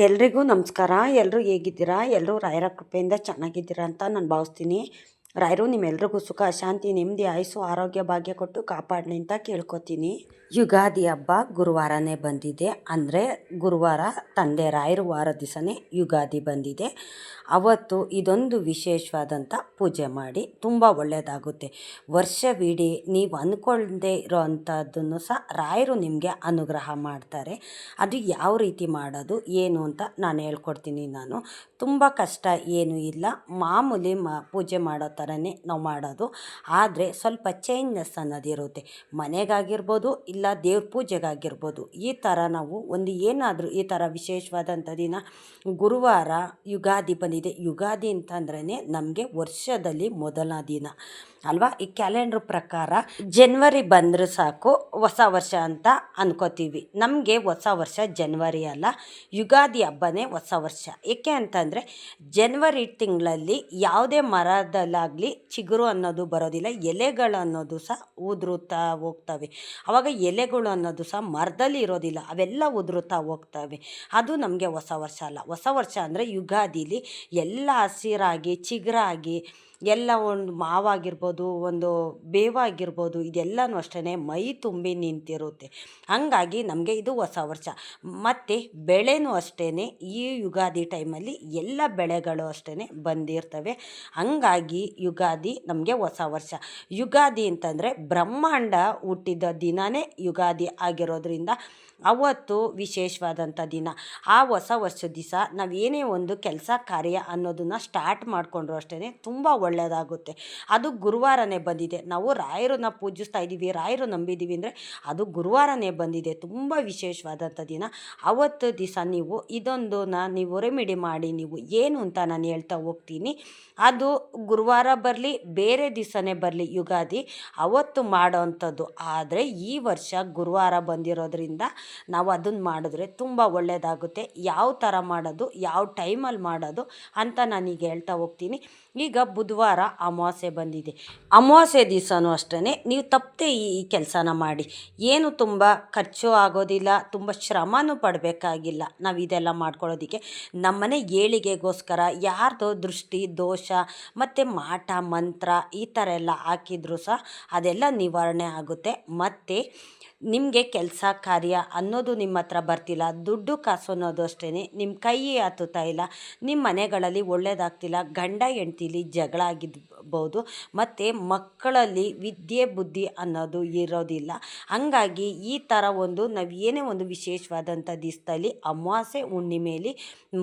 ಎಲ್ರಿಗೂ ನಮಸ್ಕಾರ. ಎಲ್ಲರೂ ಹೇಗಿದ್ದೀರಾ? ಎಲ್ಲರೂ ರಾಯರ ಕೃಪೆಯಿಂದ ಚೆನ್ನಾಗಿದ್ದೀರಾ ಅಂತ ನಾನು ಭಾವಿಸ್ತೀನಿ. ರಾಯರು ನಿಮ್ಮೆಲ್ರಿಗೂ ಸುಖ, ಶಾಂತಿ, ನೆಮ್ಮದಿ, ಆಯುಸ್ಸು, ಆರೋಗ್ಯ, ಭಾಗ್ಯ ಕೊಟ್ಟು ಕಾಪಾಡಲಿ ಅಂತ ಕೇಳ್ಕೊತೀನಿ. ಯುಗಾದಿ ಹಬ್ಬ ಗುರುವಾರನೇ ಬಂದಿದೆ. ಅಂದರೆ ಗುರುವಾರ ತಂದೆ ರಾಯರ ವಾರ ದಿವಸನೇ ಯುಗಾದಿ ಬಂದಿದೆ. ಅವತ್ತು ಇದೊಂದು ವಿಶೇಷವಾದಂಥ ಪೂಜೆ ಮಾಡಿ ತುಂಬ ಒಳ್ಳೆಯದಾಗುತ್ತೆ. ವರ್ಷವಿಡೀ ನೀವು ಅಂದ್ಕೊಳ್ಳದೆ ಇರೋ ಅಂಥದ್ದನ್ನು ಸಹ ರಾಯರು ನಿಮಗೆ ಅನುಗ್ರಹ ಮಾಡ್ತಾರೆ. ಅದು ಯಾವ ರೀತಿ ಮಾಡೋದು ಏನು ಅಂತ ನಾನು ಹೇಳ್ಕೊಡ್ತೀನಿ. ತುಂಬ ಕಷ್ಟ ಏನೂ ಇಲ್ಲ, ಮಾಮೂಲಿ ಪೂಜೆ ಮಾಡೋ ಥರನೇ ನಾವು ಮಾಡೋದು. ಆದರೆ ಸ್ವಲ್ಪ ಚೇಂಜ್ನೆಸ್ ಅನ್ನೋದಿರುತ್ತೆ. ಮನೆಗಾಗಿರ್ಬೋದು, ಇಲ್ಲ ದೇವ್ರ ಪೂಜೆಗಾಗಿರ್ಬೋದು. ಈ ಥರ ನಾವು ಒಂದು ಏನಾದರೂ ಈ ಥರ ವಿಶೇಷವಾದಂಥ ದಿನ ಗುರುವಾರ ಯುಗಾದಿ ಬಂದಿದೆ. ಯುಗಾದಿ ಅಂತಂದ್ರೇ ನಮಗೆ ವರ್ಷದಲ್ಲಿ ಮೊದಲ ದಿನ ಅಲ್ವಾ. ಈ ಕ್ಯಾಲೆಂಡ್ರ್ ಪ್ರಕಾರ ಜನವರಿ ಬಂದರೆ ಸಾಕು ಹೊಸ ವರ್ಷ ಅಂತ ಅನ್ಕೋತೀವಿ. ನಮಗೆ ಹೊಸ ವರ್ಷ ಜನವರಿ ಅಲ್ಲ, ಯುಗಾದಿ ಹಬ್ಬನೇ ಹೊಸ ವರ್ಷ. ಏಕೆ ಅಂತಂದರೆ ಜನವರಿ ತಿಂಗಳಲ್ಲಿ ಯಾವುದೇ ಮರದಲ್ಲಾಗಲಿ ಚಿಗುರು ಅನ್ನೋದು ಬರೋದಿಲ್ಲ, ಎಲೆಗಳು ಅನ್ನೋದು ಸಹ ಉದುರುತ್ತಾ ಹೋಗ್ತವೆ. ಆವಾಗ ಎಲೆಗಳು ಅನ್ನೋದು ಸಹ ಮರದಲ್ಲಿ ಇರೋದಿಲ್ಲ, ಅವೆಲ್ಲ ಉದುರುತ್ತಾ ಹೋಗ್ತವೆ. ಅದು ನಮಗೆ ಹೊಸ ವರ್ಷ ಅಲ್ಲ. ಹೊಸ ವರ್ಷ ಅಂದರೆ ಯುಗಾದಿಲಿ ಎಲ್ಲ ಹಸಿರಾಗಿ ಚಿಗುರಾಗಿ ಎಲ್ಲ ಒಂದು ಮಾವಾಗಿರ್ಬೋದು, ಒಂದು ಬೇವಾಗಿರ್ಬೋದು, ಇದೆಲ್ಲನೂ ಅಷ್ಟೇ ಮೈ ತುಂಬಿ ನಿಂತಿರುತ್ತೆ. ಹಾಗಾಗಿ ನಮಗೆ ಇದು ಹೊಸ ವರ್ಷ. ಮತ್ತು ಬೆಳೆನೂ ಅಷ್ಟೇ ಈ ಯುಗಾದಿ ಟೈಮಲ್ಲಿ ಎಲ್ಲ ಬೆಳೆಗಳು ಅಷ್ಟೇ ಬಂದಿರ್ತವೆ. ಹಾಗಾಗಿ ಯುಗಾದಿ ನಮಗೆ ಹೊಸ ವರ್ಷ. ಯುಗಾದಿ ಅಂತಂದರೆ ಬ್ರಹ್ಮಾಂಡ ಹುಟ್ಟಿದ ದಿನವೇ ಯುಗಾದಿ ಆಗಿರೋದ್ರಿಂದ ಅವತ್ತು ವಿಶೇಷವಾದಂಥ ದಿನ. ಆ ಹೊಸ ವರ್ಷದ ದಿವಸ ನಾವು ಏನೇ ಒಂದು ಕೆಲಸ ಕಾರ್ಯ ಅನ್ನೋದನ್ನು ಸ್ಟಾರ್ಟ್ ಮಾಡಿಕೊಂಡ್ರು ಅಷ್ಟೇ ತುಂಬ ಒಳ್ಳೆಯದಾಗುತ್ತೆ. ಅದು ಗುರುವಾರನೇ ಬಂದಿದೆ. ನಾವು ರಾಯರನ್ನ ಪೂಜಿಸ್ತಾ ಇದ್ದೀವಿ, ರಾಯರು ನಂಬಿದ್ದೀವಿ ಅಂದರೆ ಅದು ಗುರುವಾರನೇ ಬಂದಿದೆ. ತುಂಬ ವಿಶೇಷವಾದಂಥ ದಿನ. ಅವತ್ತು ದಿವಸ ನೀವು ನೀವು ರೆಮಿಡಿ ಮಾಡಿ. ನೀವು ಏನು ಅಂತ ನಾನು ಹೇಳ್ತಾ ಹೋಗ್ತೀನಿ. ಅದು ಗುರುವಾರ ಬರಲಿ, ಬೇರೆ ದಿವಸನೇ ಬರಲಿ, ಯುಗಾದಿ ಅವತ್ತು ಮಾಡೋ ಅಂಥದ್ದು. ಆದರೆ ಈ ವರ್ಷ ಗುರುವಾರ ಬಂದಿರೋದ್ರಿಂದ ನಾವು ಅದನ್ನು ಮಾಡಿದ್ರೆ ತುಂಬ ಒಳ್ಳೆಯದಾಗುತ್ತೆ. ಯಾವ ಥರ ಮಾಡೋದು, ಯಾವ ಟೈಮಲ್ಲಿ ಮಾಡೋದು ಅಂತ ನಾನೀಗ ಹೇಳ್ತಾ ಹೋಗ್ತೀನಿ. ಈಗ ಬುಧವಾರ ಅಮಾವಾಸ್ಯೆ ಬಂದಿದೆ. ಅಮಾವಾಸ್ಯೆ ದಿವಸನೂ ಅಷ್ಟೇ ನೀವು ತಪ್ಪದೆ ಈ ಕೆಲಸನ ಮಾಡಿ. ಏನು ತುಂಬ ಖರ್ಚು ಆಗೋದಿಲ್ಲ, ತುಂಬ ಶ್ರಮನೂ ಪಡಬೇಕಾಗಿಲ್ಲ. ನಾವು ಇದೆಲ್ಲ ಮಾಡ್ಕೊಳ್ಳೋದಕ್ಕೆ ನಮ್ಮನೆ ಏಳಿಗೆಗೋಸ್ಕರ ಯಾರ್ದೋ ದೃಷ್ಟಿ ದೋಷ ಮತ್ತು ಮಾಟ ಮಂತ್ರ ಈ ಥರ ಎಲ್ಲ ಹಾಕಿದ್ರೂ ಸಹ ಅದೆಲ್ಲ ನಿವಾರಣೆ ಆಗುತ್ತೆ. ಮತ್ತು ನಿಮಗೆ ಕೆಲಸ ಕಾರ್ಯ ಅನ್ನೋದು ನಿಮ್ಮ ಹತ್ರ ಬರ್ತಿಲ್ಲ, ದುಡ್ಡು ಕಾಸು ಅನ್ನೋದು ಅಷ್ಟೇ ನಿಮ್ಮ ಕೈ ಹತ್ತುತ್ತಾ ಇಲ್ಲ, ನಿಮ್ಮ ಮನೆಗಳಲ್ಲಿ ಒಳ್ಳೆಯದಾಗ್ತಿಲ್ಲ, ಗಂಡ ಹೆಂಡ್ತಿಲಿ ಜಗಳ ಆಗಿರ್ಬೋದು, ಮತ್ತು ಮಕ್ಕಳಲ್ಲಿ ವಿದ್ಯೆ ಬುದ್ಧಿ ಅನ್ನೋದು ಇರೋದಿಲ್ಲ. ಹಾಗಾಗಿ ಈ ಥರ ನಾವು ಏನೇ ಒಂದು ವಿಶೇಷವಾದಂಥ ದಿವಸದಲ್ಲಿ ಅಮಾವಾಸ್ಯೆ ಹುಣ್ಣಿಮೆಯಲ್ಲಿ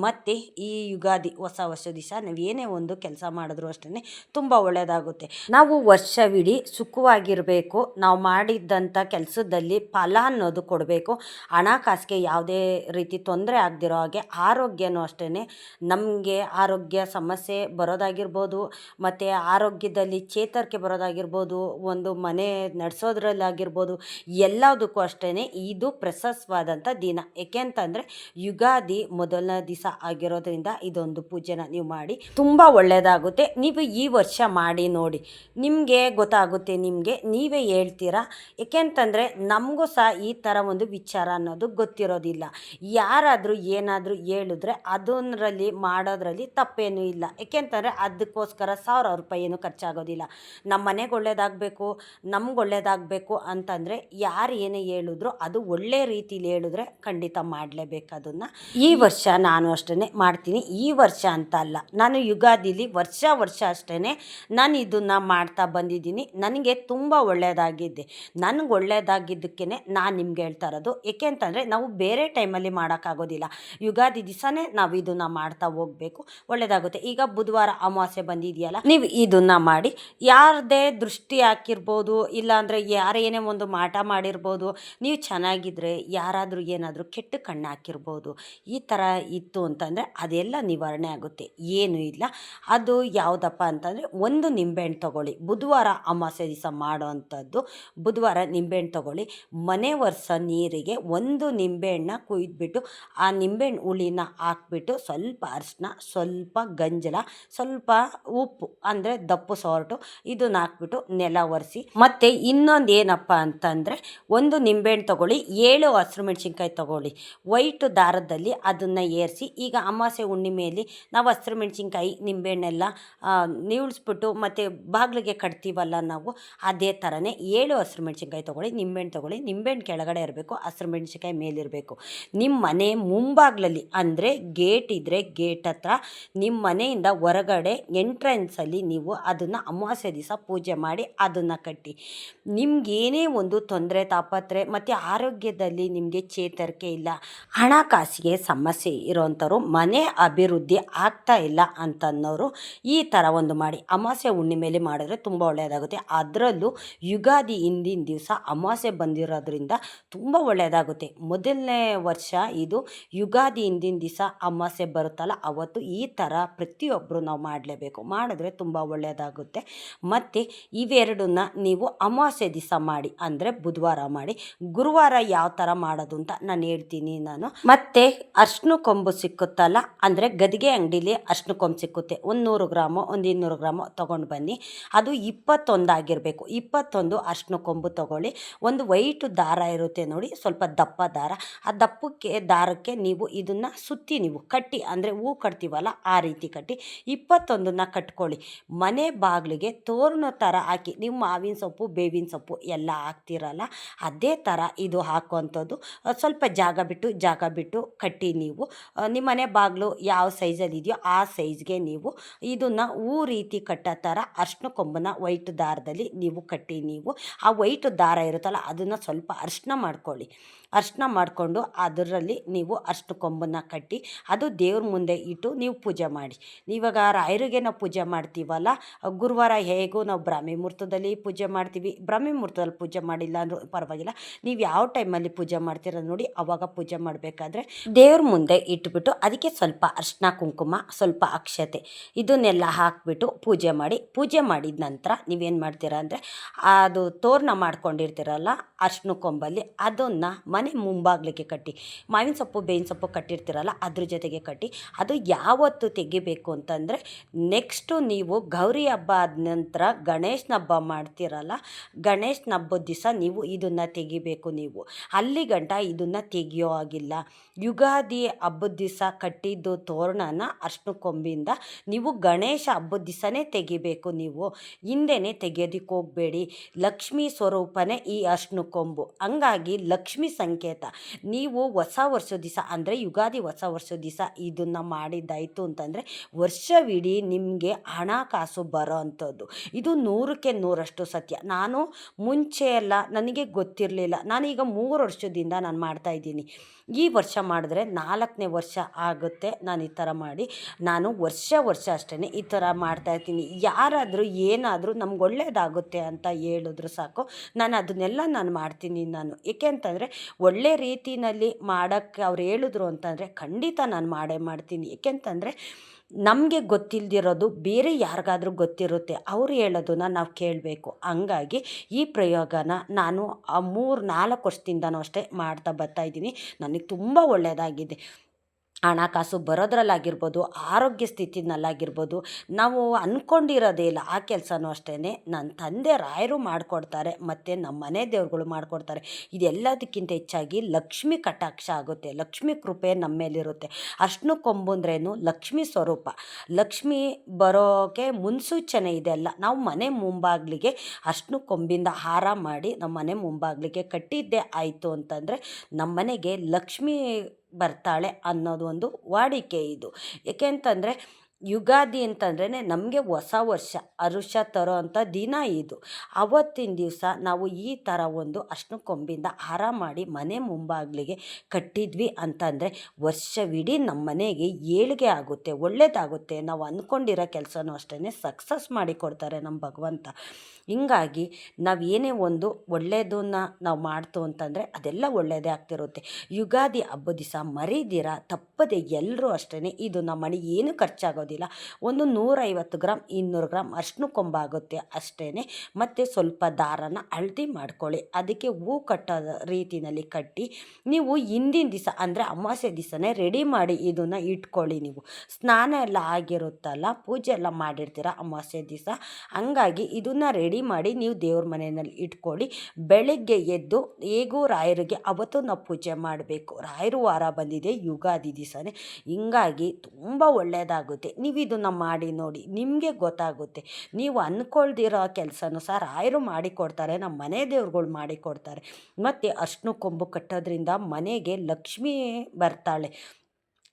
ಮತ್ತು ಈ ಯುಗಾದಿ ಹೊಸ ವರ್ಷ ದಿವಸ ನಾವು ಏನೇ ಒಂದು ಕೆಲಸ ಮಾಡಿದ್ರು ಅಷ್ಟೇ ತುಂಬ ಒಳ್ಳೆಯದಾಗುತ್ತೆ. ನಾವು ವರ್ಷವಿಡೀ ಸುಖವಾಗಿರಬೇಕು. ನಾವು ಮಾಡಿದ್ದಂಥ ಕೆಲಸದಲ್ಲಿ ಫಲ ಅನ್ನೋದು ಕೊಡಬೇಕು. ಹಣಕಾಸಿಗೆ ಯಾವುದೇ ರೀತಿ ತೊಂದರೆ ಆಗದಿರೋ ಹಾಗೆ, ಆರೋಗ್ಯನೂ ಅಷ್ಟೇ ನಮಗೆ ಆರೋಗ್ಯ ಸಮಸ್ಯೆ ಬರೋದಾಗಿರ್ಬೋದು, ಮತ್ತು ಆರೋಗ್ಯದಲ್ಲಿ ಚೇತರಿಕೆ ಬರೋದಾಗಿರ್ಬೋದು, ಒಂದು ಮನೆ ನಡೆಸೋದ್ರಲ್ಲಾಗಿರ್ಬೋದು, ಎಲ್ಲದಕ್ಕೂ ಅಷ್ಟೇ ಇದು ಪ್ರಶಸ್ತವಾದಂಥ ದಿನ. ಏಕೆ ಅಂತಂದರೆ ಯುಗಾದಿ ಮೊದಲನೇ ದಿವಸ ಆಗಿರೋದ್ರಿಂದ ಇದೊಂದು ಪೂಜೆನ ನೀವು ಮಾಡಿ ತುಂಬ ಒಳ್ಳೆಯದಾಗುತ್ತೆ. ನೀವು ಈ ವರ್ಷ ಮಾಡಿ ನೋಡಿ, ನಿಮಗೆ ಗೊತ್ತಾಗುತ್ತೆ. ನೀವೇ ಹೇಳ್ತೀರಾ. ಏಕೆಂತಂದರೆ ನಮಗೂ ಸಹ ಈ ಥರ ಒಂದು ವಿಚಾರ ಅನ್ನೋದು ಗೊತ್ತಿರೋದಿಲ್ಲ. ಯಾರಾದರೂ ಏನಾದರೂ ಹೇಳಿದ್ರೆ ಅದರಲ್ಲಿ ಮಾಡೋದ್ರಲ್ಲಿ ತಪ್ಪೇನೂ ಇಲ್ಲ. ಏಕೆಂತಂದರೆ ಅದಕ್ಕೋಸ್ಕರ ₹1000 ಏನು ಖರ್ಚಾಗೋದಿಲ್ಲ. ನಮ್ಮ ಮನೆಗೆ ಒಳ್ಳೇದಾಗಬೇಕು, ನಮ್ಗೆ ಒಳ್ಳೇದಾಗಬೇಕು ಅಂತಂದರೆ ಯಾರು ಏನೇ ಹೇಳಿದ್ರು ಅದು ಒಳ್ಳೆ ರೀತಿಲಿ ಹೇಳಿದ್ರೆ ಖಂಡಿತ ಮಾಡಲೇಬೇಕು ಅದನ್ನು. ಈ ವರ್ಷ ನಾನು ಅಷ್ಟೇ ಮಾಡ್ತೀನಿ. ಈ ವರ್ಷ ಅಂತ ಅಲ್ಲ, ನಾನು ಯುಗಾದಿಲಿ ವರ್ಷ ಅಷ್ಟೇ ನಾನು ಇದನ್ನು ಮಾಡ್ತಾ ಬಂದಿದ್ದೀನಿ. ನನಗೆ ತುಂಬ ಒಳ್ಳೆಯದಾಗಿದೆ. ನನಗೆ ಒಳ್ಳೆಯದಾಗಿದ್ದಕ್ಕೇ ನಾನು ನಿಮ್ಗೆ ಹೇಳ್ತಾ ಇರೋದು. ಏಕೆ ಅಂತಂದರೆ ನಾವು ಬೇರೆ ಟೈಮಲ್ಲಿ ಮಾಡೋಕ್ಕಾಗೋದಿಲ್ಲ. ಯುಗಾದಿ ದಿವಸನೇ ನಾವು ಇದನ್ನು ಮಾಡ್ತಾ ಹೋಗಬೇಕು, ಒಳ್ಳೆಯದಾಗುತ್ತೆ. ಈಗ ಬುಧವಾರ ಅಮಾವಾಸ್ಯೆ ಬಂದಿದೆಯಲ್ಲ, ನೀವು ಇದನ್ನು ಮಾಡಿ. ಯಾರದೇ ದೃಷ್ಟಿ ಹಾಕಿರ್ಬೋದು, ಇಲ್ಲಾಂದರೆ ಯಾರೇನೇ ಒಂದು ಮಾಟ ಮಾಡಿರ್ಬೋದು, ನೀವು ಚೆನ್ನಾಗಿದ್ದರೆ ಯಾರಾದರೂ ಏನಾದರೂ ಕೆಟ್ಟ ಕಣ್ಣು ಹಾಕಿರ್ಬೋದು. ಈ ಥರ ಇತ್ತು ಅಂತಂದರೆ ಅದೆಲ್ಲ ನಿವಾರಣೆ ಆಗುತ್ತೆ. ಏನೂ ಇಲ್ಲ. ಅದು ಯಾವುದಪ್ಪ ಅಂತಂದರೆ ಒಂದು ನಿಂಬೆಹಣ್ಣು ತೊಗೊಳ್ಳಿ. ಬುಧವಾರ ಅಮಾವಾಸ್ಯೆ ದಿವಸ ಮಾಡೋ ಅಂಥದ್ದು. ಬುಧವಾರ ನಿಂಬೆಹಣ್ಣು ತೊಗೊಳ್ಳಿ. ಮನೆ ವರ್ಷ ನೀರಿಗೆ ಒಂದು ನಿಂಬೆಹಣ್ಣ ಕುಯ್ದುಬಿಟ್ಟು ಆ ನಿಂಬೆಹಣ್ಣು ಹುಳಿನ ಹಾಕ್ಬಿಟ್ಟು ಸ್ವಲ್ಪ ಅರಿಶಿನ, ಸ್ವಲ್ಪ ಗಂಜಲ, ಸ್ವಲ್ಪ ಉಪ್ಪು ಅಂದರೆ ದಪ್ಪು ಸಾಲ್ಟು ಇದನ್ನ ಹಾಕ್ಬಿಟ್ಟು ನೆಲ ಒರೆಸಿ. ಮತ್ತು ಇನ್ನೊಂದು ಏನಪ್ಪ ಅಂತಂದರೆ ಒಂದು ನಿಂಬೆಹಣ್ಣು ತೊಗೊಳ್ಳಿ, 7 ಹಸಿರು ಮೆಣಸಿನ್ಕಾಯಿ ತೊಗೊಳ್ಳಿ, ವೈಟ್ ದಾರದಲ್ಲಿ ಅದನ್ನು ಏರಿಸಿ. ಈಗ ಅಮಾವಾಸ್ಯೆ ಹುಣ್ಣಿಮೆಯಲ್ಲಿ ನಾವು ಹಸಿರು ಮೆಣಸಿನ್ಕಾಯಿ ನಿಂಬೆಹಣ್ಣೆಲ್ಲ ನೀವಿಳಿಸ್ಬಿಟ್ಟು ಮತ್ತು ಬಾಗಿಲಿಗೆ ಕಟ್ತೀವಲ್ಲ ನಾವು, ಅದೇ ಥರನೇ 7 ಹಸಿರು ಮೆಣಸಿನ್ಕಾಯಿ ತೊಗೊಳ್ಳಿ, ನಿಂಬೆಹಣ್ಣು ತೊಗೊಳ್ಳಿ. ನಿಂಬೆಹಣ್ಣು ಕೆಳಗಡೆ ಇರಬೇಕು, ಹಸಿರು ಮೆಣಸಿನ್ಕಾಯಿ ಮೇಲಿರಬೇಕು. ನಿಮ್ಮ ಮನೆ ಮುಂಬಾಗ್ಲಲ್ಲಿ ಅಂದರೆ ಗೇಟ್ ಇದ್ದರೆ ಗೇಟ್ ಹತ್ರ, ನಿಮ್ಮ ಮನೆಯಿಂದ ಹೊರಗಡೆ ಎಂಟ್ರೆನ್ಸಲ್ಲಿ ನೀವು ಅದನ್ನು ಅಮಾವಾಸ್ಯೆ ದಿವಸ ಪೂಜೆ ಮಾಡಿ ಅದನ್ನು ಕಟ್ಟಿ. ನಿಮಗೇನೇ ಒಂದು ತೊಂದರೆ ತಾಪತ್ರೆ ಮತ್ತು ಆರೋಗ್ಯದಲ್ಲಿ ನಿಮಗೆ ಚೇತರಿಕೆ ಇಲ್ಲ, ಹಣಕಾಸಿಗೆ ಸಮಸ್ಯೆ ಇರೋವಂಥವ್ರು, ಮನೆ ಅಭಿವೃದ್ಧಿ ಆಗ್ತಾ ಇಲ್ಲ ಅಂತನ್ನೋರು ಈ ಥರ ಒಂದು ಮಾಡಿ ಅಮಾವಾಸ್ಯೆ ಹುಣ್ಣಿಮೆಯಲ್ಲಿ ಮಾಡಿದ್ರೆ ತುಂಬ ಒಳ್ಳೆಯದಾಗುತ್ತೆ. ಅದರಲ್ಲೂ ಯುಗಾದಿ ಹಿಂದಿನ ದಿವಸ ಅಮಾವಾಸ್ಯೆ ಬಂದಿರೋದ್ರಿಂದ ತುಂಬ ಒಳ್ಳೆಯದಾಗುತ್ತೆ. ಮೊದಲನೇ ವರ್ಷ ಇದು ಯುಗಾದಿ ಹಿಂದಿನ ದಿವಸ ಅಮಾವಾಸ್ಯೆ ಬರುತ್ತಲ್ಲ, ಅವತ್ತು ಈ ಥರ ಪ್ರತಿಯೊಬ್ಬರು ನಾವು ಮಾಡಲೇಬೇಕು. ಮಾಡಿದ್ರೆ ತುಂಬ ಒಳ್ಳೆಯದಾಗುತ್ತೆ. ಮತ್ತು ಇವೆರಡನ್ನ ನೀವು ಅಮಾವಾಸ್ಯೆ ದಿವಸ ಮಾಡಿ, ಅಂದರೆ ಬುಧವಾರ ಮಾಡಿ. ಗುರುವಾರ ಯಾವ ಥರ ಮಾಡೋದು ಅಂತ ನಾನು ಹೇಳ್ತೀನಿ ನಾನು. ಮತ್ತು ಅರ್ಶಿನ ಕೊಂಬು ಸಿಕ್ಕುತ್ತಲ್ಲ, ಅಂದರೆ ಗದಿಗೆ ಅಂಗಡಿಲಿ ಅರ್ಶಿನ ಕೊಂಬು ಸಿಕ್ಕುತ್ತೆ, ಒಂದು 100 ಗ್ರಾಮು ಒಂದು 200 ಗ್ರಾಮು ತೊಗೊಂಡು ಬನ್ನಿ. ಅದು 21 ಆಗಿರಬೇಕು. 21 ಅರ್ಶಿನ ಕೊಂಬು ತೊಗೊಳ್ಳಿ. ಒಂದು ವೈಟ್ ದಾರ ಇರುತ್ತೆ ನೋಡಿ, ಸ್ವಲ್ಪ ದಪ್ಪ ದಾರ. ಆ ದಪ್ಪಕ್ಕೆ ದಾರಕ್ಕೆ ನೀವು ಇದನ್ನು ಸುತ್ತಿ ನೀವು ಕಟ್ಟಿ, ಅಂದರೆ ಹೂ ಕಟ್ತೀವಲ್ಲ ಆ ರೀತಿ ಕಟ್ಟಿ 21ನ್ನ ಕಟ್ಕೊಳ್ಳಿ. ಮನೆ ಬಾಗಿಲಿಗೆ ತೋರಣ ಥರ ಹಾಕಿ, ನೀವು ಮಾವಿನ ಸೊಪ್ಪು ಬೇವಿನ ಸೊಪ್ಪು ಎಲ್ಲ ಹಾಕ್ತಿರಲ್ಲ ಅದೇ ಥರ ಇದು ಹಾಕುವಂಥದ್ದು. ಸ್ವಲ್ಪ ಜಾಗ ಬಿಟ್ಟು ಕಟ್ಟಿ. ನೀವು ನಿಮ್ಮ ಮನೆ ಬಾಗಿಲು ಯಾವ ಸೈಜಲ್ಲಿ ಇದೆಯೋ ಆ ಸೈಜ್ಗೆ ನೀವು ಇದನ್ನು ಹೂ ರೀತಿ ಕಟ್ಟೋ ಥರ ಅರ್ಶಿನ ಕೊಂಬನ್ನ ವೈಟ್ ದಾರದಲ್ಲಿ ನೀವು ಕಟ್ಟಿ. ನೀವು ಆ ವೈಟ್ ದಾರ ಇರುತ್ತಲ್ಲ ಅದನ್ನು ಸ್ವಲ್ಪ ಅರ್ಶಿನ ಮಾಡ್ಕೊಳ್ಳಿ. ಅರ್ಶಿನ ಮಾಡಿಕೊಂಡು ಅದರಲ್ಲಿ ನೀವು ಅರ್ಶಿನ ಕೊಂಬನ್ನು ಕಟ್ಟಿ ಅದು ದೇವ್ರ ಮುಂದೆ ಇಟ್ಟು ನೀವು ಪೂಜೆ ಮಾಡಿ. ಇವಾಗ ರಾಯರಿಗೆ ನಾವು ಪೂಜೆ ಮಾಡ್ತೀವಲ್ಲ, ಗುರುವಾರ ಹೇಗೂ ನಾವು ಬ್ರಾಹ್ಮಿ ಮುಹೂರ್ತದಲ್ಲಿ ಪೂಜೆ ಮಾಡ್ತೀವಿ. ಬ್ರಾಹ್ಮಿ ಮುಹೂರ್ತದಲ್ಲಿ ಪೂಜೆ ಮಾಡಿಲ್ಲ ಅಂದರೂ ಪರವಾಗಿಲ್ಲ, ನೀವು ಯಾವ ಟೈಮಲ್ಲಿ ಪೂಜೆ ಮಾಡ್ತೀರ ನೋಡಿ ಆವಾಗ ಪೂಜೆ ಮಾಡಬೇಕಾದ್ರೆ ದೇವ್ರ ಮುಂದೆ ಇಟ್ಬಿಟ್ಟು ಅದಕ್ಕೆ ಸ್ವಲ್ಪ ಅರ್ಶಿನ ಕುಂಕುಮ, ಸ್ವಲ್ಪ ಅಕ್ಷತೆ ಇದನ್ನೆಲ್ಲ ಹಾಕಿಬಿಟ್ಟು ಪೂಜೆ ಮಾಡಿ. ಪೂಜೆ ಮಾಡಿದ ನಂತರ ನೀವೇನು ಮಾಡ್ತೀರಾ ಅಂದರೆ ಅದು ತೋರಣ ಮಾಡ್ಕೊಂಡಿರ್ತೀರಲ್ಲ ಅರ್ಶಿನ ಕೊಂಬಲ್ಲಿ ಅದನ್ನು ಮನೆ ಮುಂಬಾಗ್ಲಿಗೆ ಕಟ್ಟಿ. ಮಾವಿನ ಸೊಪ್ಪು ಬೇವಿನ ಸೊಪ್ಪು ಕಟ್ಟಿರ್ತೀರಲ್ಲ ಅದ್ರ ಜೊತೆಗೆ ಕಟ್ಟಿ. ಅದು ಯಾವತ್ತು ತೆಗಿಬೇಕು ಅಂತಂದರೆ ನೆಕ್ಸ್ಟು ನೀವು ಗೌರಿ ಹಬ್ಬ ಆದ ನಂತರ ಗಣೇಶನ ಹಬ್ಬ ಮಾಡ್ತೀರಲ್ಲ, ಗಣೇಶನ ಹಬ್ಬದ ದಿವಸ ನೀವು ಇದನ್ನು ತೆಗಿಬೇಕು. ನೀವು ಅಲ್ಲಿ ಗಂಟ ಇದನ್ನು ತೆಗಿಯೋ ಆಗಿಲ್ಲ. ಯುಗಾದಿ ಹಬ್ಬದ ದಿವಸ ಕಟ್ಟಿದ್ದು ತೋರಣನ ಅರ್ಶಿನ ಕೊಂಬಿಂದ ನೀವು ಗಣೇಶ ಹಬ್ಬದ ದಿವಸನೇ ತೆಗಿಬೇಕು. ನೀವು ಹಿಂದೆನೇ ತೆಗಿಯೋದಕ್ಕೆ ಹೋಗಬೇಡಿ. ಲಕ್ಷ್ಮೀ ಸ್ವರೂಪನೇ ಈ ಅರ್ಶಿನ ಕೊಂಬು, ಹಂಗಾಗಿ ಲಕ್ಷ್ಮಿ ಸಂಕೇತ. ನೀವು ಹೊಸ ವರ್ಷದ ದಿವಸ ಅಂದರೆ ಯುಗಾದಿ ಹೊಸ ವರ್ಷದ ದಿವಸ ಇದನ್ನು ಮಾಡಿದ್ದಾಯಿತು ಅಂತಂದರೆ ವರ್ಷವಿಡೀ ನಿಮಗೆ ಹಣಕಾಸು ಬರೋ ಅಂಥದ್ದು. ಇದು 100ಕ್ಕೆ 100ರಷ್ಟು ಸತ್ಯ. ನಾನು ಮುಂಚೆ ಎಲ್ಲ ನನಗೆ ಗೊತ್ತಿರಲಿಲ್ಲ, ನಾನೀಗ 3 ವರ್ಷದಿಂದ ನಾನು ಮಾಡ್ತಾಯಿದ್ದೀನಿ. ಈ ವರ್ಷ ಮಾಡಿದ್ರೆ 4ನೇ ವರ್ಷ ಆಗುತ್ತೆ ನಾನು ಈ ಥರ ಮಾಡಿ. ನಾನು ವರ್ಷ ಅಷ್ಟೇ ಈ ಥರ ಮಾಡ್ತಾಯಿರ್ತೀನಿ. ಯಾರಾದರೂ ಏನಾದರೂ ನಮ್ಗೆ ಒಳ್ಳೆಯದಾಗುತ್ತೆ ಅಂತ ಹೇಳಿದ್ರು ಸಾಕು, ನಾನು ಅದನ್ನೆಲ್ಲ ಮಾಡ್ತೀನಿ. ನಾನು ಏಕೆ ಅಂತಂದರೆ ಒಳ್ಳೆ ರೀತಿಯಲ್ಲಿ ಮಾಡೋಕ್ಕೆ ಅವ್ರು ಹೇಳಿದ್ರು ಅಂತಂದರೆ ಖಂಡಿತ ನಾನು ಮಾಡೇ ಮಾಡ್ತೀನಿ. ಏಕೆಂತಂದರೆ ನಮಗೆ ಗೊತ್ತಿಲ್ಲದಿರೋದು ಬೇರೆ ಯಾರಿಗಾದ್ರೂ ಗೊತ್ತಿರುತ್ತೆ, ಅವ್ರು ಹೇಳೋದನ್ನು ನಾವು ಕೇಳಬೇಕು. ಹಂಗಾಗಿ ಈ ಪ್ರಯೋಗನ ನಾನು 3-4 ವರ್ಷದಿಂದನೂ ಅಷ್ಟೇ ಮಾಡ್ತಾ ಬರ್ತಾಯಿದ್ದೀನಿ. ನನಗೆ ತುಂಬ ಒಳ್ಳೆಯದಾಗಿದೆ. ಹಣಕಾಸು ಬರೋದ್ರಲ್ಲಾಗಿರ್ಬೋದು, ಆರೋಗ್ಯ ಸ್ಥಿತಿನಲ್ಲಾಗಿರ್ಬೋದು, ನಾವು ಅಂದ್ಕೊಂಡಿರೋದೇ ಇಲ್ಲ ಆ ಕೆಲಸನೂ ಅಷ್ಟೇ. ನನ್ನ ತಂದೆ ರಾಯರು ಮಾಡಿಕೊಡ್ತಾರೆ ಮತ್ತು ನಮ್ಮ ಮನೆ ದೇವ್ರುಗಳು ಮಾಡಿಕೊಡ್ತಾರೆ. ಇದೆಲ್ಲದಕ್ಕಿಂತ ಹೆಚ್ಚಾಗಿ ಲಕ್ಷ್ಮಿ ಕಟಾಕ್ಷ ಆಗುತ್ತೆ, ಲಕ್ಷ್ಮಿ ಕೃಪೆ ನಮ್ಮ ಮೇಲಿರುತ್ತೆ. ಅರ್ಶಿನ ಕೊಂಬು ಅಂದ್ರೇನು ಲಕ್ಷ್ಮಿ ಸ್ವರೂಪ. ಲಕ್ಷ್ಮಿ ಬರೋಕ್ಕೆ ಮುನ್ಸೂಚನೆ ಇದೆಲ್ಲ. ನಾವು ಮನೆ ಮುಂಬಾಗಿಲಿಗೆ ಅರ್ಶಿನ ಕೊಂಬಿಂದ ಹಾರ ಮಾಡಿ ನಮ್ಮ ಮನೆ ಮುಂಬಾಗಿಲಿಗೆ ಕಟ್ಟಿದ್ದೇ ಆಯಿತು ಅಂತಂದರೆ ನಮ್ಮ ಮನೆಗೆ ಲಕ್ಷ್ಮಿ ಬರ್ತಾಳೆ ಅನ್ನೋದು ಒಂದು ವಾಡಿಕೆ ಇದು. ಏಕೆ ಅಂತಂದರೆ ಯುಗಾದಿ ಅಂತಂದ್ರೇ ನಮಗೆ ಹೊಸ ವರ್ಷ ಹರುಷ ತರೋ ಅಂಥ ದಿನ ಇದು. ಆವತ್ತಿನ ದಿವಸ ನಾವು ಈ ಥರ ಒಂದು ಅರ್ಶಿನ ಕೊಂಬಿಂದ ಹಾರ ಮಾಡಿ ಮನೆ ಮುಂಬಾಗಿಲಿಗೆ ಕಟ್ಟಿದ್ವಿ ಅಂತಂದರೆ ವರ್ಷವಿಡೀ ನಮ್ಮ ಮನೆಗೆ ಏಳಿಗೆ ಆಗುತ್ತೆ, ಒಳ್ಳೆಯದಾಗುತ್ತೆ. ನಾವು ಅಂದ್ಕೊಂಡಿರೋ ಕೆಲಸನೂ ಅಷ್ಟೇ ಸಕ್ಸಸ್ ಮಾಡಿ ಕೊಡ್ತಾರೆ ನಮ್ಮ ಭಗವಂತ. ಹಿಂಗಾಗಿ ನಾವು ಏನೇ ಒಂದು ಒಳ್ಳೆಯದನ್ನು ನಾವು ಮಾಡ್ತು ಅಂತಂದರೆ ಅದೆಲ್ಲ ಒಳ್ಳೆಯದೇ ಆಗ್ತಿರುತ್ತೆ. ಯುಗಾದಿ ಹಬ್ಬದ ದಿವಸ ಮರೀದಿರ ತಪ್ಪದೆ ಎಲ್ಲರೂ ಅಷ್ಟೇ ಇದನ್ನು ಮಾಡಿ, ಏನು ಖರ್ಚಾಗೋದಿಲ್ಲ. ಆಗೋದಿಲ್ಲ. ಒಂದು 150 ಗ್ರಾಮ್ 200 ಗ್ರಾಮ್ ಅರಿಶಿನ ಕೊಂಬಾಗುತ್ತೆ ಅಷ್ಟೇ. ಮತ್ತು ಸ್ವಲ್ಪ ದಾರನ ಹಳದಿ ಮಾಡ್ಕೊಳ್ಳಿ, ಅದಕ್ಕೆ ಹೂ ಕಟ್ಟೋ ರೀತಿಯಲ್ಲಿ ಕಟ್ಟಿ ನೀವು ಹಿಂದಿನ ದಿವಸ ಅಂದರೆ ಅಮಾವಾಸ್ಯೆ ದಿವಸನೇ ರೆಡಿ ಮಾಡಿ ಇದನ್ನು ಇಟ್ಕೊಳ್ಳಿ. ನೀವು ಸ್ನಾನ ಎಲ್ಲ ಆಗಿರುತ್ತಲ್ಲ, ಪೂಜೆ ಎಲ್ಲ ಮಾಡಿರ್ತೀರ ಅಮಾವಾಸ್ಯೆ ದಿವಸ, ಹಂಗಾಗಿ ಇದನ್ನು ರೆಡಿ ಮಾಡಿ ನೀವು ದೇವ್ರ ಮನೆಯಲ್ಲಿ ಇಟ್ಕೊಳ್ಳಿ. ಬೆಳಗ್ಗೆ ಎದ್ದು ಹೇಗೂ ರಾಯರಿಗೆ ಅವತ್ತು ನಾವು ಪೂಜೆ ಮಾಡಬೇಕು. ರಾಯರು ವಾರ ಬಂದಿದೆ ಯುಗಾದಿ ದಿವಸನೇ, ಹಿಂಗಾಗಿ ತುಂಬ ಒಳ್ಳೆಯದಾಗುತ್ತೆ. ನೀವು ಇದನ್ನು ಮಾಡಿ ನೋಡಿ, ನಿಮಗೆ ಗೊತ್ತಾಗುತ್ತೆ. ನೀವು ಅಂದ್ಕೊಳ್ದಿರೋ ಕೆಲಸನೂ ಸಹ ರಾಯರು ಮಾಡಿಕೊಡ್ತಾರೆ, ನಮ್ಮ ಮನೆ ದೇವ್ರುಗಳು ಮಾಡಿಕೊಡ್ತಾರೆ. ಮತ್ತು ಅರಿಶಿನ ಕೊಂಬು ಕಟ್ಟೋದ್ರಿಂದ ಮನೆಗೆ ಲಕ್ಷ್ಮೀ ಬರ್ತಾಳೆ.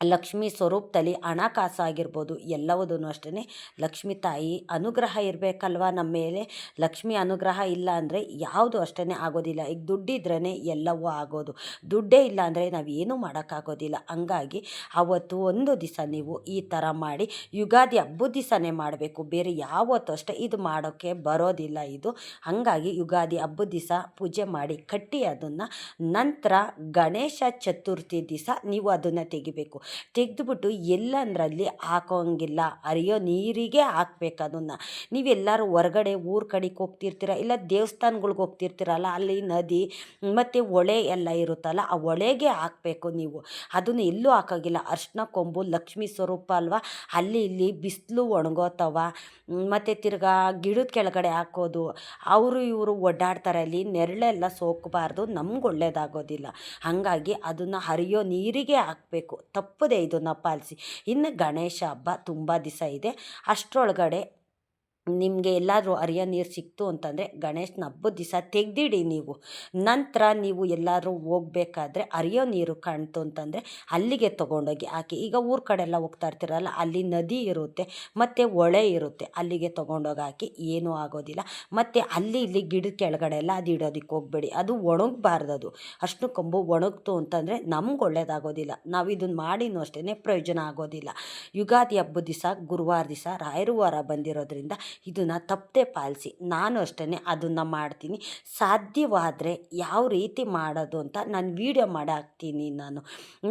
ಲಕ್ಷ್ಮೀ ಸ್ವರೂಪದಲ್ಲಿ ಹಣಕಾಸಾಗಿರ್ಬೋದು ಎಲ್ಲವುದೂ ಅಷ್ಟೇ. ಲಕ್ಷ್ಮೀ ತಾಯಿ ಅನುಗ್ರಹ ಇರಬೇಕಲ್ವ ನಮ್ಮ ಮೇಲೆ. ಲಕ್ಷ್ಮಿ ಅನುಗ್ರಹ ಇಲ್ಲ ಅಂದರೆ ಯಾವುದು ಅಷ್ಟೇ ಆಗೋದಿಲ್ಲ. ಈಗ ದುಡ್ಡಿದ್ರೇ ಎಲ್ಲವೂ ಆಗೋದು, ದುಡ್ಡೇ ಇಲ್ಲ ಅಂದರೆ ನಾವು ಏನೂ ಮಾಡೋಕ್ಕಾಗೋದಿಲ್ಲ. ಹಂಗಾಗಿ ಅವತ್ತು ಒಂದು ದಿವಸ ನೀವು ಈ ಥರ ಮಾಡಿ, ಯುಗಾದಿ ಹಬ್ಬದ ದಿವಸನೇ ಮಾಡಬೇಕು, ಬೇರೆ ಯಾವತ್ತೂ ಅಷ್ಟೇ ಇದು ಮಾಡೋಕ್ಕೆ ಬರೋದಿಲ್ಲ ಇದು. ಹಾಗಾಗಿ ಯುಗಾದಿ ಹಬ್ಬದ ದಿವಸ ಪೂಜೆ ಮಾಡಿ ಕಟ್ಟಿ ಅದನ್ನು ನಂತರ ಗಣೇಶ ಚತುರ್ಥಿ ದಿವಸ ನೀವು ಅದನ್ನು ತೆಗಿಬೇಕು. ತೆಗೆದುಬಿಟ್ಟು ಎಲ್ಲಂದ್ರಲ್ಲಿ ಹಾಕೋಂಗಿಲ್ಲ, ಹರಿಯೋ ನೀರಿಗೆ ಹಾಕ್ಬೇಕು ಅದನ್ನು. ನೀವೆಲ್ಲರೂ ಹೊರಗಡೆ ಊರ ಕಡೆಗೆ ಹೋಗ್ತಿರ್ತೀರ, ಇಲ್ಲ ದೇವಸ್ಥಾನಗಳ್ಗೆ ಹೋಗ್ತಿರ್ತೀರಲ್ಲ, ಅಲ್ಲಿ ನದಿ ಮತ್ತು ಹೊಳೆ ಎಲ್ಲ ಇರುತ್ತಲ್ಲ, ಆ ಹೊಳೆಗೆ ಹಾಕಬೇಕು ನೀವು. ಅದನ್ನು ಎಲ್ಲೂ ಹಾಕೋಂಗಿಲ್ಲ. ಅರಿಶಿನ ಕೊಂಬು ಲಕ್ಷ್ಮೀ ಸ್ವರೂಪ ಅಲ್ವಾ, ಅಲ್ಲಿ ಇಲ್ಲಿ ಬಿಸಿಲು ಒಣಗೋತವ, ಮತ್ತು ತಿರ್ಗಾ ಗಿಡದ ಕೆಳಗಡೆ ಹಾಕೋದು, ಅವರು ಇವರು ಓಡಾಡ್ತಾರೆ, ಅಲ್ಲಿ ನೆರಳೆಲ್ಲ ಸೋಕಬಾರ್ದು, ನಮ್ಗೆ ಒಳ್ಳೆಯದಾಗೋದಿಲ್ಲ. ಹಾಗಾಗಿ ಅದನ್ನು ಹರಿಯೋ ನೀರಿಗೆ ಹಾಕಬೇಕು. ತಪ್ಪದೆ ಇದನ್ನು ಪಾಲಿಸಿ. ಇನ್ನು ಗಣೇಶ ಹಬ್ಬ ತುಂಬ ದಿವಸ ಇದೆ, ಅಷ್ಟರೊಳಗಡೆ ನಿಮಗೆ ಎಲ್ಲಾದರೂ ಹರಿಯೋ ನೀರು ಸಿಕ್ತು ಅಂತಂದರೆ ಗಣೇಶನ ಹಬ್ಬದ ದಿವಸ ತೆಗೆದಿಡಿ ನೀವು. ನಂತರ ನೀವು ಎಲ್ಲಾದರೂ ಹೋಗ್ಬೇಕಾದ್ರೆ ಹರಿಯೋ ನೀರು ಕಾಣ್ತು ಅಂತಂದರೆ ಅಲ್ಲಿಗೆ ತೊಗೊಂಡೋಗಿ ಹಾಕಿ. ಈಗ ಊರ ಕಡೆ ಎಲ್ಲ ಹೋಗ್ತಾ ಇರ್ತೀರಲ್ಲ, ಅಲ್ಲಿ ನದಿ ಇರುತ್ತೆ ಮತ್ತು ಹೊಳೆ ಇರುತ್ತೆ, ಅಲ್ಲಿಗೆ ತೊಗೊಂಡೋಗಿ ಹಾಕಿ, ಏನೂ ಆಗೋದಿಲ್ಲ. ಮತ್ತು ಅಲ್ಲಿ ಇಲ್ಲಿ ಗಿಡದ ಕೆಳಗಡೆ ಎಲ್ಲ ಅದು ಇಡೋದಕ್ಕೆ ಹೋಗಬೇಡಿ, ಅದು ಒಣಗಬಾರ್ದು. ಅದು ಅಷ್ಟು ಕೊಂಬು ಒಣಗ್ತು ಅಂತಂದರೆ ನಮ್ಗೆ ಒಳ್ಳೆಯದಾಗೋದಿಲ್ಲ, ನಾವು ಇದನ್ನು ಮಾಡಿನೂ ಅಷ್ಟೇ ಪ್ರಯೋಜನ ಆಗೋದಿಲ್ಲ. ಯುಗಾದಿ ಹಬ್ಬದ ದಿವಸ ಗುರುವಾರ ದಿವಸ ರಾಯರು ವಾರ ಬಂದಿರೋದ್ರಿಂದ ಇದನ್ನು ತಪ್ಪದೆ ಪಾಲಿಸಿ. ನಾನು ಅಷ್ಟೇ ಅದನ್ನು ಮಾಡ್ತೀನಿ. ಸಾಧ್ಯವಾದರೆ ಯಾವ ರೀತಿ ಮಾಡೋದು ಅಂತ ನಾನು ವೀಡಿಯೋ ಮಾಡಿ ಹಾಕ್ತೀನಿ.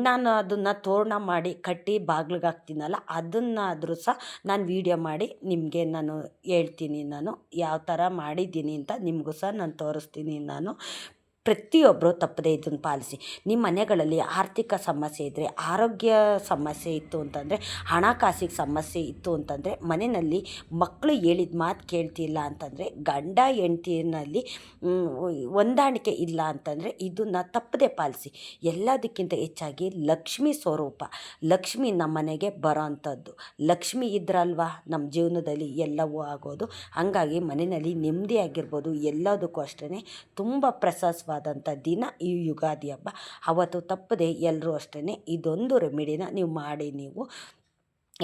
ನಾನು ಅದನ್ನು ತೋರಣ ಮಾಡಿ ಕಟ್ಟಿ ಬಾಗಿಲಿಗೆ ಹಾಕ್ತೀನಲ್ಲ, ಅದನ್ನಾದರೂ ಸಹ ನಾನು ವೀಡಿಯೋ ಮಾಡಿ ನಿಮಗೆ ನಾನು ಹೇಳ್ತೀನಿ, ನಾನು ಯಾವ ಥರ ಮಾಡಿದ್ದೀನಿ ಅಂತ ನಿಮಗೂ ಸಹ ನಾನು ತೋರಿಸ್ತೀನಿ. ಪ್ರತಿಯೊಬ್ಬರು ತಪ್ಪದೇ ಇದನ್ನು ಪಾಲಿಸಿ. ನಿಮ್ಮ ಮನೆಗಳಲ್ಲಿ ಆರ್ಥಿಕ ಸಮಸ್ಯೆ ಇದ್ದರೆ, ಆರೋಗ್ಯ ಸಮಸ್ಯೆ ಇತ್ತು ಅಂತಂದರೆ, ಹಣಕಾಸಿಗೆ ಸಮಸ್ಯೆ ಇತ್ತು ಅಂತಂದರೆ, ಮನೆಯಲ್ಲಿ ಮಕ್ಕಳು ಹೇಳಿದ ಮಾತು ಕೇಳ್ತಿಲ್ಲ ಅಂತಂದರೆ, ಗಂಡ ಹೆಂಡ್ತಿನಲ್ಲಿ ಹೊಂದಾಣಿಕೆ ಇಲ್ಲ ಅಂತಂದರೆ ಇದನ್ನು ತಪ್ಪದೇ ಪಾಲಿಸಿ. ಎಲ್ಲದಕ್ಕಿಂತ ಹೆಚ್ಚಾಗಿ ಲಕ್ಷ್ಮೀ ಸ್ವರೂಪ, ಲಕ್ಷ್ಮಿ ನಮ್ಮ ಮನೆಗೆ ಬರೋ ಅಂಥದ್ದು. ಲಕ್ಷ್ಮಿ ಇದ್ರಲ್ವ ನಮ್ಮ ಜೀವನದಲ್ಲಿ ಎಲ್ಲವೂ ಆಗೋದು. ಹಾಗಾಗಿ ಮನೆಯಲ್ಲಿ ನೆಮ್ಮದಿಯಾಗಿರ್ಬೋದು. ಎಲ್ಲದಕ್ಕೂ ಅಷ್ಟೇ ತುಂಬ ಪ್ರಶಸ್ತವಾದಂಥ ದಿನ ಈ ಯುಗಾದಿ ಹಬ್ಬ. ಅವತ್ತು ತಪ್ಪದೆ ಎಲ್ಲರೂ ಅಷ್ಟೇ ಇದೊಂದು ರೆಮಿಡಿನ ನೀವು ಮಾಡಿ. ನೀವು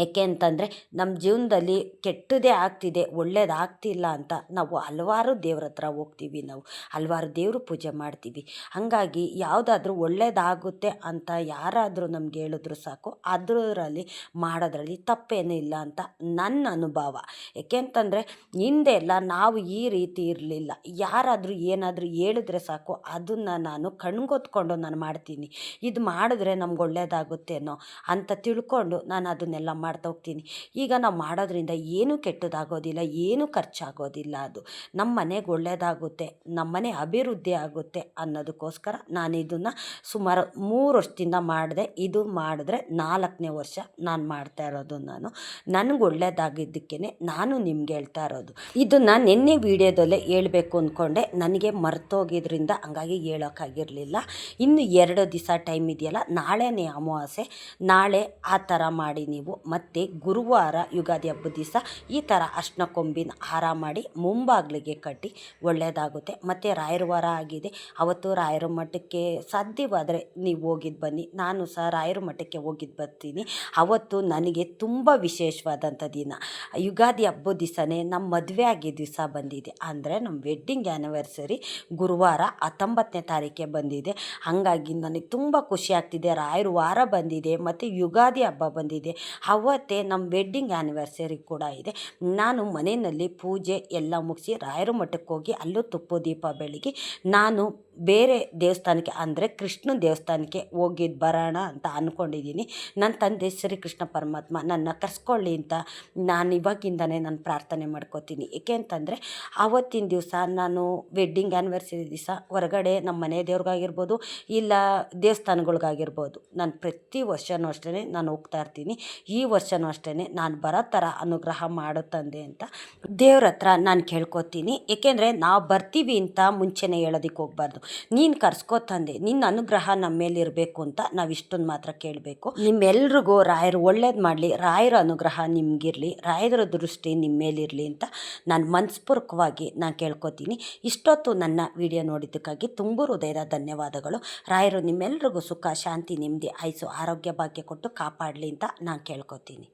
ಏಕೆ ಅಂತಂದರೆ ನಮ್ಮ ಜೀವನದಲ್ಲಿ ಕೆಟ್ಟದೇ ಆಗ್ತಿದೆ, ಒಳ್ಳೇದಾಗ್ತಿಲ್ಲ ಅಂತ ನಾವು ಹಲವಾರು ದೇವ್ರ ಹತ್ರ ಹೋಗ್ತೀವಿ, ನಾವು ಹಲವಾರು ದೇವರು ಪೂಜೆ ಮಾಡ್ತೀವಿ. ಹಾಗಾಗಿ ಯಾವುದಾದ್ರೂ ಒಳ್ಳೇದಾಗುತ್ತೆ ಅಂತ ಯಾರಾದರೂ ನಮ್ಗೆ ಹೇಳಿದ್ರು ಸಾಕು, ಅದರಲ್ಲಿ ಮಾಡೋದ್ರಲ್ಲಿ ತಪ್ಪೇನೂ ಇಲ್ಲ ಅಂತ ನನ್ನ ಅನುಭವ. ಏಕೆ ಅಂತಂದರೆ ಹಿಂದೆ ಎಲ್ಲ ನಾವು ಈ ರೀತಿ ಇರಲಿಲ್ಲ, ಯಾರಾದರೂ ಏನಾದರೂ ಹೇಳಿದ್ರೆ ಸಾಕು ಅದನ್ನು ನಾನು ಕಣ್ಗೊತ್ಕೊಂಡು ನಾನು ಮಾಡ್ತೀನಿ. ಇದು ಮಾಡಿದ್ರೆ ನಮ್ಗೆ ಒಳ್ಳೇದಾಗುತ್ತೇನೋ ಅಂತ ತಿಳ್ಕೊಂಡು ನಾನು ಅದನ್ನೆಲ್ಲ ಮಾಡ್ತಾ ಹೋಗ್ತೀನಿ. ಈಗ ನಾವು ಮಾಡೋದ್ರಿಂದ ಏನೂ ಕೆಟ್ಟದಾಗೋದಿಲ್ಲ, ಏನೂ ಖರ್ಚಾಗೋದಿಲ್ಲ. ಅದು ನಮ್ಮ ಮನೆಗೆ ಒಳ್ಳೆಯದಾಗುತ್ತೆ, ನಮ್ಮ ಮನೆ ಅಭಿವೃದ್ಧಿ ಆಗುತ್ತೆ ಅನ್ನೋದಕ್ಕೋಸ್ಕರ ನಾನು ಇದನ್ನು ಸುಮಾರು 3 ವರ್ಷದಿಂದ ಮಾಡಿದೆ. ಇದು ಮಾಡಿದ್ರೆ 4ನೇ ವರ್ಷ ನಾನು ಮಾಡ್ತಾ ಇರೋದು. ನನಗೆ ಒಳ್ಳೆಯದಾಗಿದ್ದಕ್ಕೇ ನಾನು ನಿಮ್ಗೆ ಹೇಳ್ತಾ ಇರೋದು. ಇದನ್ನು ನಿನ್ನೆ ವೀಡಿಯೋದಲ್ಲೇ ಹೇಳಬೇಕು ಅಂದ್ಕೊಂಡೆ, ನನಗೆ ಮರ್ತೋಗಿದ್ರಿಂದ ಹಂಗಾಗಿ ಹೇಳೋಕ್ಕಾಗಿರಲಿಲ್ಲ. ಇನ್ನು 2 ದಿವಸ ಟೈಮ್ ಇದೆಯಲ್ಲ, ನಾಳೆನೇ ಅಮಾವಾಸ್ಯೆ, ನಾಳೆ ಆ ಥರ ಮಾಡಿ ನೀವು. ಮತ್ತು ಗುರುವಾರ ಯುಗಾದಿ ಹಬ್ಬದ ದಿವಸ ಈ ಥರ ಅರಿಶಿನ ಕೊಂಬಿನ ಹಾರ ಮಾಡಿ ಮುಂಬಾಗಿಲಿಗೆ ಕಟ್ಟಿ ಒಳ್ಳೆಯದಾಗುತ್ತೆ. ಮತ್ತು ರಾಯರ ವಾರ ಆಗಿದೆ, ಅವತ್ತು ರಾಯರ ಮಠಕ್ಕೆ ಸಾಧ್ಯವಾದರೆ ನೀವು ಹೋಗಿದ್ದು ಬನ್ನಿ. ನಾನು ಸಹ ರಾಯರ ಮಠಕ್ಕೆ ಹೋಗಿದ್ದು ಬರ್ತೀನಿ. ಅವತ್ತು ನನಗೆ ತುಂಬ ವಿಶೇಷವಾದಂಥ ದಿನ. ಯುಗಾದಿ ಹಬ್ಬದ ದಿವಸನೇ ನಮ್ಮ ಮದುವೆ ಆಗಿದ್ದ ದಿವಸ ಬಂದಿದೆ, ಅಂದರೆ ನಮ್ಮ ವೆಡ್ಡಿಂಗ್ ಆ್ಯನಿವರ್ಸರಿ ಗುರುವಾರ 19ನೇ ತಾರೀಕೆ ಬಂದಿದೆ. ಹಾಗಾಗಿ ನನಗೆ ತುಂಬ ಖುಷಿ ಆಗ್ತಿದೆ. ರಾಯರ ವಾರ ಬಂದಿದೆ ಮತ್ತು ಯುಗಾದಿ ಹಬ್ಬ ಬಂದಿದೆ. ಅವತ್ತೇ ನಮ್ಮ ವೆಡ್ಡಿಂಗ್ ಆ್ಯನಿವರ್ಸರಿ ಕೂಡ ಇದೆ. ನಾನು ಮನೆಯಲ್ಲಿ ಪೂಜೆ ಎಲ್ಲ ಮುಗಿಸಿ ರಾಯರ ಮಠಕ್ಕೆ ಹೋಗಿ ಅಲ್ಲೂ ತುಪ್ಪ ದೀಪ ಬೆಳಗಿ ನಾನು ಬೇರೆ ದೇವಸ್ಥಾನಕ್ಕೆ ಅಂದರೆ ಕೃಷ್ಣ ದೇವಸ್ಥಾನಕ್ಕೆ ಹೋಗಿದ್ದು ಬರೋಣ ಅಂತ ಅಂದ್ಕೊಂಡಿದ್ದೀನಿ. ನನ್ನ ತಂದೆ ಶ್ರೀಕೃಷ್ಣ ಪರಮಾತ್ಮ ನನ್ನ ಕರೆಸ್ಕೊಳ್ಳಿ ಅಂತ ನಾನು ಇವಾಗಿಂದನೇ ನಾನು ಪ್ರಾರ್ಥನೆ ಮಾಡ್ಕೋತೀನಿ. ಏಕೆ ಅಂತಂದರೆ ಆವತ್ತಿನ ದಿವಸ ನಾನು ವೆಡ್ಡಿಂಗ್ ಆ್ಯನಿವರ್ಸರಿ ದಿವಸ ಹೊರಗಡೆ ನಮ್ಮ ಮನೆ ದೇವ್ರಿಗಾಗಿರ್ಬೋದು ಇಲ್ಲ ದೇವಸ್ಥಾನಗಳ್ಗಾಗಿರ್ಬೋದು ನಾನು ಪ್ರತಿ ವರ್ಷವೂ ಅಷ್ಟೇ ನಾನು ಹೋಗ್ತಾ ಇರ್ತೀನಿ. ಈ ವರ್ಷವೂ ಅಷ್ಟೇ ನಾನು ಬರೋ ಥರ ಅನುಗ್ರಹ ಮಾಡು ತಂದೆ ಅಂತ ದೇವ್ರ ಹತ್ರ ನಾನು ಕೇಳ್ಕೊತೀನಿ. ಏಕೆಂದರೆ ನಾವು ಬರ್ತೀವಿ ಅಂತ ಮುಂಚೆನೇ ಹೇಳೋದಕ್ಕೆ ಹೋಗ್ಬಾರ್ದು. ನೀನು ಕರ್ಸ್ಕೋ ತಂದೆ, ನಿನ್ನ ಅನುಗ್ರಹ ನಮ್ಮ ಮೇಲೆ ಇರಬೇಕು ಅಂತ ನಾವು ಇಷ್ಟೊಂದು ಮಾತ್ರ ಕೇಳಬೇಕು. ನಿಮ್ಮೆಲ್ರಿಗೂ ರಾಯರು ಒಳ್ಳೇದು ಮಾಡಲಿ, ರಾಯರ ಅನುಗ್ರಹ ನಿಮಗಿರಲಿ, ರಾಯರ ದೃಷ್ಟಿ ನಿಮ್ಮ ಮೇಲಿರಲಿ ಅಂತ ನಾನು ಮನಸ್ಪೂರ್ವಕವಾಗಿ ನಾನು ಕೇಳ್ಕೊತೀನಿ. ಇಷ್ಟೊತ್ತು ನನ್ನ ವಿಡಿಯೋ ನೋಡಿದ್ದಕ್ಕಾಗಿ ತುಂಬ ಹೃದಯದ ಧನ್ಯವಾದಗಳು. ರಾಯರು ನಿಮ್ಮೆಲ್ರಿಗೂ ಸುಖ ಶಾಂತಿ ನೆಮ್ಮದಿ ಆಯುಸ್ಸು ಆರೋಗ್ಯ ಭಾಗ್ಯ ಕೊಟ್ಟು ಕಾಪಾಡಲಿ ಅಂತ ನಾನು ಕೇಳ್ಕೊತೀನಿ.